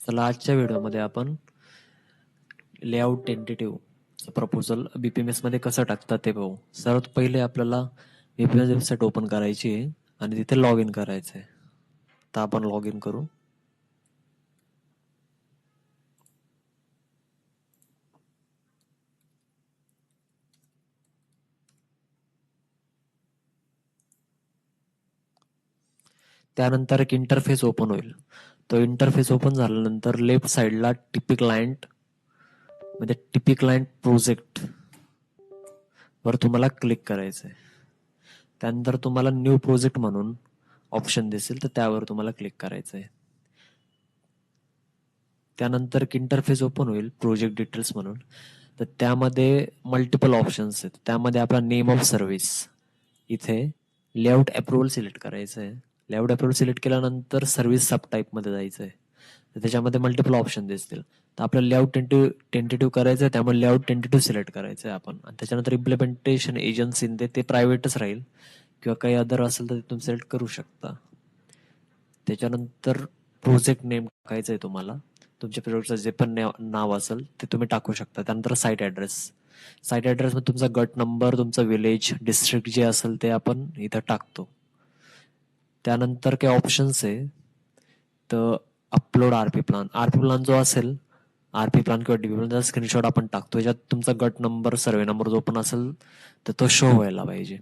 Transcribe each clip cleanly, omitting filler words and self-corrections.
चला आजच्या व्हिडिओमध्ये आपण लेआउट टेंटेटिव्ह प्रपोजल बीपीएमएस मध्ये कसं टाकतात ते पाहू. सर्वात पहिले आपल्याला बीपीएमएस वेबसाईट ओपन करायची आहे आणि तिथे लॉग इन करायचं आहे. तर आपण लॉग इन करू. त्यानंतर एक इंटरफेस ओपन होईल. तो इंटरफेस ओपन झाल्यानंतर लेफ्ट साइडला टीपी क्लायंट म्हणजे टीपी क्लायंट प्रोजेक्ट वर तुम्हाला क्लिक करायचं आहे. त्यानंतर तुम्हाला न्यू प्रोजेक्ट म्हणून ऑप्शन दिसेल तर त्यावर तुम्हाला क्लिक करायचं आहे. त्यानंतर एक इंटरफेस ओपन होईल प्रोजेक्ट डिटेल्स म्हणून. तर त्यामध्ये मल्टिपल ऑप्शन्स आहेत. त्यामध्ये आपला नेम ऑफ सर्व्हिस इथे लेआउट अप्रुव्हल सिलेक्ट करायचं आहे. लेआउट अप्रुव्हल सिलेक्ट केल्यानंतर सर्व्हिस सब टाईपमध्ये जायचं आहे. तर त्याच्यामध्ये मल्टिपल ऑप्शन दिसतील. तर आपल्याला लेआउट टेंटेटिव्ह करायचं आहे, त्यामुळे लेआउट टेंटेटिव्ह सिलेक्ट करायचं आहे आपण. आणि त्याच्यानंतर इम्प्लिमेंटेशन एजन्सी ते प्रायव्हेटच राहील किंवा काही अदर असेल तर तिथून सिलेक्ट करू शकता. त्याच्यानंतर प्रोजेक्ट नेम टाकायचं आहे तुम्हाला. तुमच्या प्रोजेक्टचं जे पण नाव असेल ते तुम्ही टाकू शकता. त्यानंतर साईट ॲड्रेस. साईट ॲड्रेसमध्ये तुमचा गट नंबर, तुमचा विलेज, डिस्ट्रिक्ट जे असेल ते आपण इथं टाकतो. त्यानंतर काही ऑप्शन्स आहे. तर upload RP plan. RP plan जो असेल, आरपी प्लान किंवा डीपी प्लानचा स्क्रीनशॉट आपण टाकतो. याच्यात तुमचा गट नंबर, सर्वे नंबर जो पण असेल तर तो शो व्हायला पाहिजे.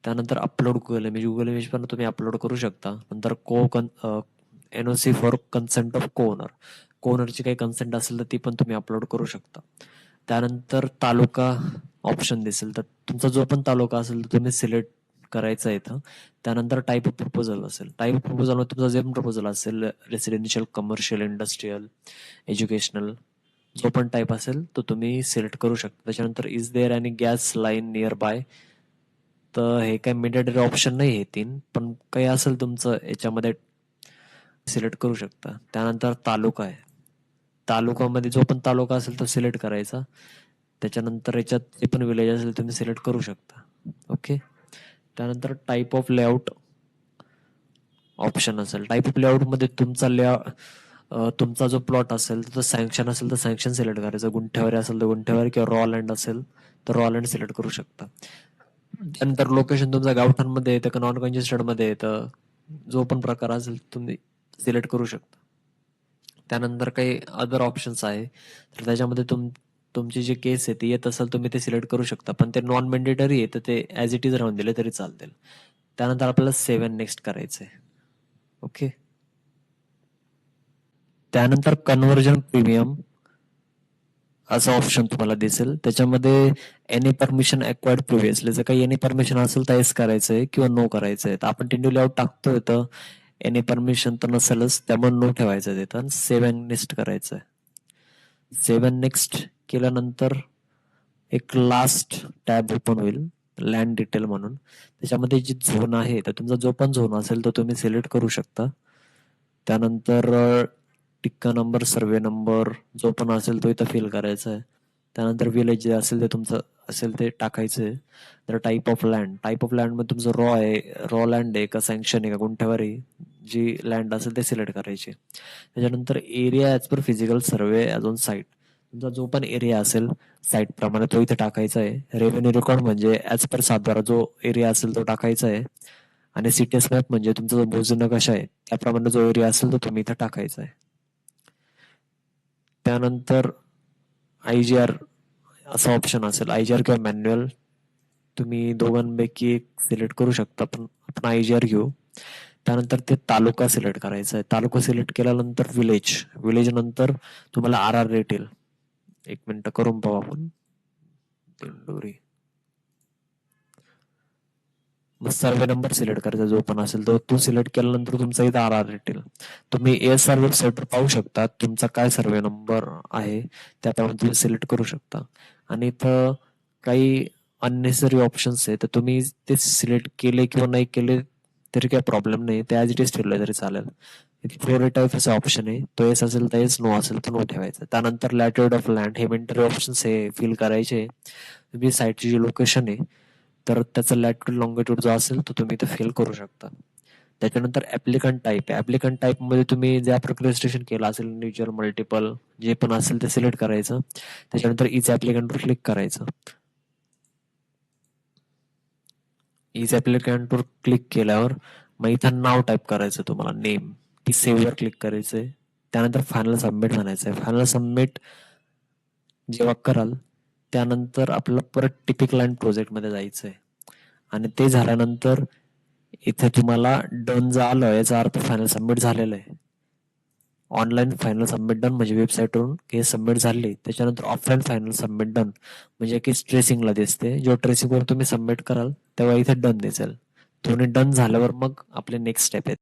त्यानंतर अपलोड गुगल इमेज पण तुम्ही अपलोड करू शकता. नंतर एनओसी फॉर कन्सेंट ऑफ कोओनर. कोओनरची काही कन्सेंट असेल तर ती पण तुम्ही अपलोड करू शकता. त्यानंतर तालुका ऑप्शन दिसेल तर तुमचा जो पण तालुका असेल तर तुम्ही सिलेक्ट करायचा इथं. त्यानंतर टाईप ऑफ प्रपोजल असेल. टाईप ऑफ प्रपोजलमध्ये तुमचा जे पण प्रपोजल असेल, रेसिडेन्शियल, कमर्शियल, इंडस्ट्रीयल, एज्युकेशनल, जो पण टाईप असेल तो तुम्ही सिलेक्ट करू शकता. त्याच्यानंतर इज देअर आणि गॅस लाईन नियर बाय. तर हे काही मॅन्डेटरी ऑप्शन नाही आहे तीन, पण काही असेल तुमचं याच्यामध्ये सिलेक्ट करू शकता. त्यानंतर तालुका आहे. तालुकामध्ये जो पण तालुका असेल तो सिलेक्ट करायचा. त्याच्यानंतर याच्यात जे पण विलेज असेल तुम्ही सिलेक्ट करू शकता. ओके. त्यानंतर टाईप ऑफ लेआउट ऑप्शन असेल. टाईप ऑफ लेआउटमध्ये तुमचा जो प्लॉट असेल तर सँक्शन असेल तर सँक्शन सिलेक्ट करायचं. गुंठ्यावर असेल तर गुंठ्यावर किंवा रॉ लँड असेल तर रॉ लँड सिलेक्ट करू शकता. त्यानंतर लोकेशन तुमचा गावठाणमध्ये येतं का नॉन कंजेस्टेडमध्ये येतं, जो पण प्रकार असेल तुम्ही सिलेक्ट करू शकता. त्यानंतर काही अदर ऑप्शन्स आहे तर त्याच्यामध्ये तुमची जी केस आहे ती येत असेल तुम्ही ते सिलेक्ट करू शकता, पण ते नॉन मॅन्डेटरी आहे तर ते ॲज इट इज राहून दिले तरी चालतील. त्यानंतर आपल्याला सेव्ह अँड नेक्स्ट करायचं आहे. ओके. त्यानंतर कन्व्हर्जन प्रीमियम असं ऑप्शन तुम्हाला दिसेल. त्याच्यामध्ये एनी परमिशन अक्वायर्ड प्रिव्हियसली, जर काही एनी परमिशन असेल तर येस करायचंय किंवा नो करायचंय. तर आपण टेंटिव्ह लेआउट टाकतोय तर एनी परमिशन तर नसेलच, त्यामुळे नो ठेवायचं तिथं. सेव्ह अँड नेक्स्ट करायचंय. सेव्ह अँड नेक्स्ट केल्यानंतर एक लास्ट टॅब ओपन होईल, लँड डिटेल म्हणून. त्याच्यामध्ये जी झोन आहे तर तुमचा जो पण झोन असेल तो तुम्ही सिलेक्ट करू शकता. त्यानंतर टिक्का नंबर, सर्वे नंबर जो पण असेल तो इथं फिल करायचा आहे. त्यानंतर विलेज जे असेल ते तुमचं असेल ते टाकायचं आहे. तर type of land. Type of लँडमध्ये तुमचं रॉ आहे, रॉ लँड आहे का सँक्शन आहे का गुंठ्यावर आहे, जी लँड असेल ते सिलेक्ट करायचे. त्याच्यानंतर area as per physical survey as on site. तुमचा जो पण एरिया असेल साईट प्रमाणे तो इथे टाकायचा आहे. रेव्हेन्यू रेकॉर्ड म्हणजे ॲज पर सातबारा जो एरिया असेल तो टाकायचा आहे. आणि सीटीएस मॅप म्हणजे तुमचा जो भूज नकाशा आहे त्याप्रमाणे जो एरिया असेल तो तुम्ही इथं टाकायचा आहे. त्यानंतर आयजीआर असं ऑप्शन असेल, आयजीआर किंवा मॅन्युअल, तुम्ही दोघांपैकी एक सिलेक्ट करू शकता, पण आपण आयजीआर घेऊ. त्यानंतर ते तालुका सिलेक्ट करायचा आहे. तालुका सिलेक्ट केल्यानंतर विलेज नंतर तुम्हाला आर आर रेट येईल. एक मिनिट करून पाहू आपण. दिंडोरी. मग सर्वे नंबर सिलेक्ट करायचा जो पण असेल तो सिलेक्ट केल्यानंतर तुमचा इथं आर आर रेट येईल. तुम्ही एएसआर वेबसाईटवर पाहू शकता तुमचा काय सर्वे नंबर आहे, त्याप्रमाणे तुम्ही सिलेक्ट करू शकता. आणि इथं काही अननेसरी ऑप्शन्स आहे तर तुम्ही ते सिलेक्ट केले किंवा नाही केले तरी काही प्रॉब्लेम नाही, ते ॲज इट इज ठेवले तरी चालेल. फ्लोरेटाईफचा ऑप्शन आहे, तो येस असेल तर येस, नो असेल तर नो ठेवायचं. त्यानंतर लॅटिट्यूड ऑफ लँड, हे मेंटरी ऑप्शन्स हे फिल करायचे. तुम्ही साईटची जी लोकेशन आहे तर त्याचा लॅटिट्यूड लॉंगिट्यूड जो असेल तो तुम्ही इथे फिल करू शकता. त्याच्यानंतर ऍप्लिकंट टाईप आहे. ऍप्लिकंट टाईप मध्ये तुम्ही ज्या प्रकारे रजिस्ट्रेशन केलं असेल, इंडिव्हिज्युअल, मल्टिपल जे पण असेल ते सिलेक्ट करायचं. त्याच्यानंतर इज ऍप्लिकंटवर क्लिक करायचं. इज ऍप्लिकंटवर क्लिक केल्यावर मग इथं नाव टाईप करायचं तुम्हाला, नेम. की सेव्हवर क्लिक करायचंय. त्यानंतर फायनल सबमिट म्हणायचंय. फायनल सबमिट जेव्हा कराल त्यानंतर आपल्याला परत टिपिक लाईन प्रोजेक्टमध्ये जायचंय. आणि ते झाल्यानंतर इथे तुम्हाला डन आलं, याचा अर्थ फायनल सबमिट झालेलं आहे. ऑनलाईन फायनल सबमिट डन म्हणजे वेबसाईटवरून हे सबमिट झाले. त्याच्यानंतर ऑफलाईन फायनल सबमिट डन म्हणजे की ट्रेसिंगला दिसते. जेव्हा ट्रेसिंगवर तुम्ही सबमिट कराल तेव्हा इथे डन दिसेल. दोन्ही डन झाल्यावर मग आपले नेक्स्ट स्टेप आहेत.